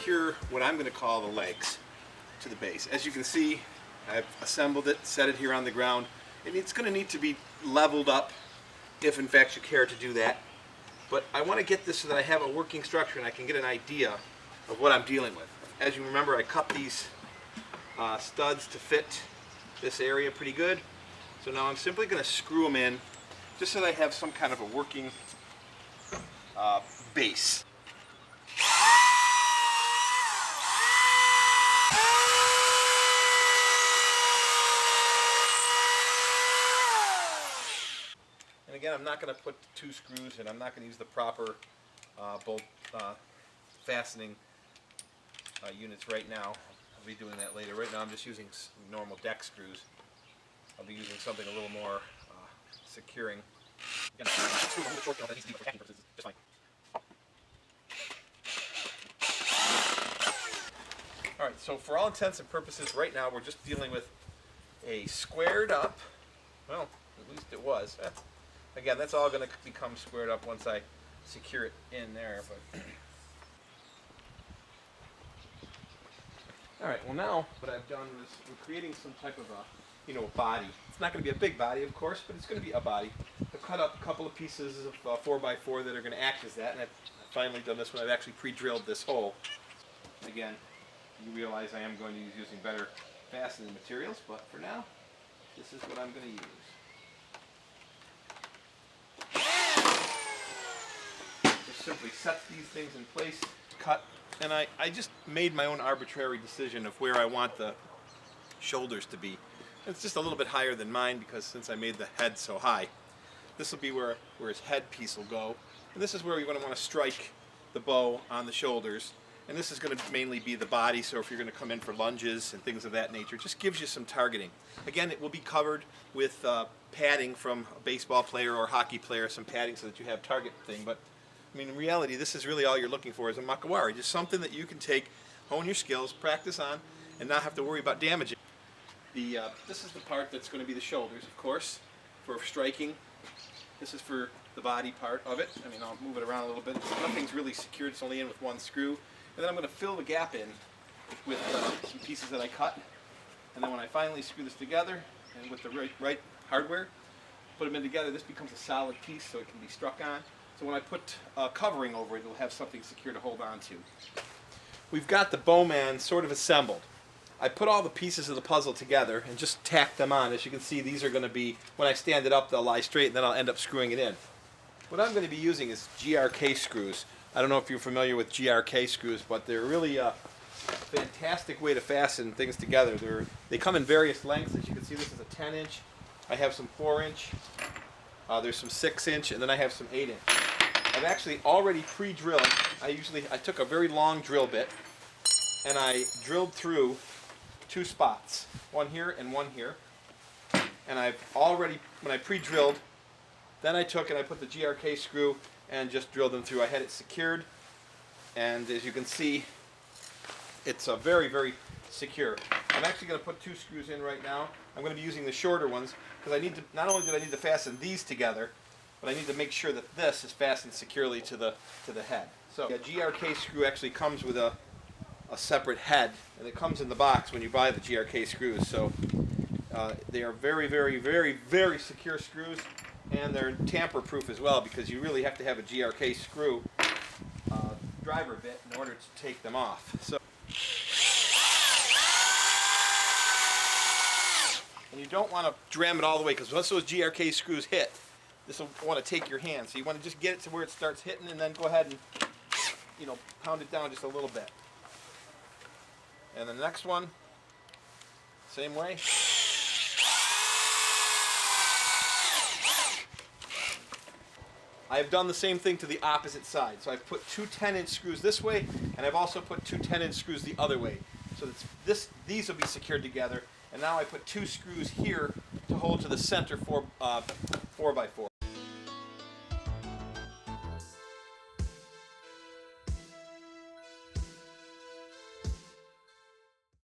secure what I'm going to call the legs to the base. As you can see, I've assembled it, set it here on the ground, and it's going to need to be leveled up if in fact you care to do that. But I want to get this so that I have a working structure and I can get an idea of what I'm dealing with. As you remember, I cut these studs to fit this area pretty good. So now I'm simply going to screw them in just so that I have some kind of a working base. And again, I'm not going to put 2 screws in. I'm not going to use the proper bolt fastening units right now. I'll be doing that later. Right now I'm just using normal deck screws. I'll be using something a little more securing. Again, shortcut that needs to be for packing purposes. Just fine. Alright, so for all intents and purposes, right now we're just dealing with a squared up, well, at least it was. Again, that's all going to become squared up once I secure it in there. But all right, well now what I've done is we're creating some type of a body. It's not going to be a big body, of course, but it's going to be a body. I've cut up a couple of pieces of 4x4 that are going to act as that, and I've finally done this one. I've actually pre-drilled this hole. Again, you realize I am going to be using better fastening materials, but for now, this is what I'm going to use. Just simply set these things in place, cut, and I just made my own arbitrary decision of where I want the shoulders to be. It's just a little bit higher than mine because since I made the head so high, this will be where his head piece will go. And this is where you're going to want to strike the bow on the shoulders. And this is going to mainly be the body, so if you're going to come in for lunges and things of that nature, it just gives you some targeting. Again, it will be covered with padding from a baseball player or hockey player, some padding so that you have target thing. But I mean, in reality, this is really all you're looking for is a Makawari, just something that you can take, hone your skills, practice on, and not have to worry about damaging. This is the part that's going to be the shoulders, of course, for striking. This is for the body part of it. I mean, I'll move it around a little bit. Nothing's really secured, it's only in with one screw. And then I'm going to fill the gap in with some pieces that I cut. And then when I finally screw this together, and with the right hardware, put them in together, this becomes a solid piece so it can be struck on. So when I put covering over it, it'll have something secure to hold on to. We've got the Bowman sort of assembled. I put all the pieces of the puzzle together and just tacked them on. As you can see, these are going to be, when I stand it up, they'll lie straight, and then I'll end up screwing it in. What I'm going to be using is GRK screws. I don't know if you're familiar with GRK screws, but they're really a fantastic way to fasten things together. They come in various lengths. As you can see, this is a 10-inch. I have some 4-inch. There's some 6-inch, and then I have some 8-inch. I've actually already pre-drilled. I took a very long drill bit, and I drilled through 2 spots, one here and one here. And I've already, when I pre-drilled, then I took and I put the GRK screw and just drilled them through. I had it secured, and as you can see, it's very, very secure. I'm actually going to put 2 screws in right now. I'm going to be using the shorter ones because I need to, not only did I need to fasten these together, but I need to make sure that this is fastened securely to the head. So a GRK screw actually comes with a separate head, and it comes in the box when you buy the GRK screws. So they are very, very, very, very secure screws. And they're tamper-proof as well because you really have to have a GRK screw driver bit in order to take them off. So, and you don't want to jam it all the way because once those GRK screws hit, this will want to take your hand. So you want to just get it to where it starts hitting and then go ahead and pound it down just a little bit. And the next one, same way. I've done the same thing to the opposite side. So I've put 2 10-inch screws this way, and I've also put 2 10-inch screws the other way. So these will be secured together. And now I put 2 screws here to hold to the center 4x4.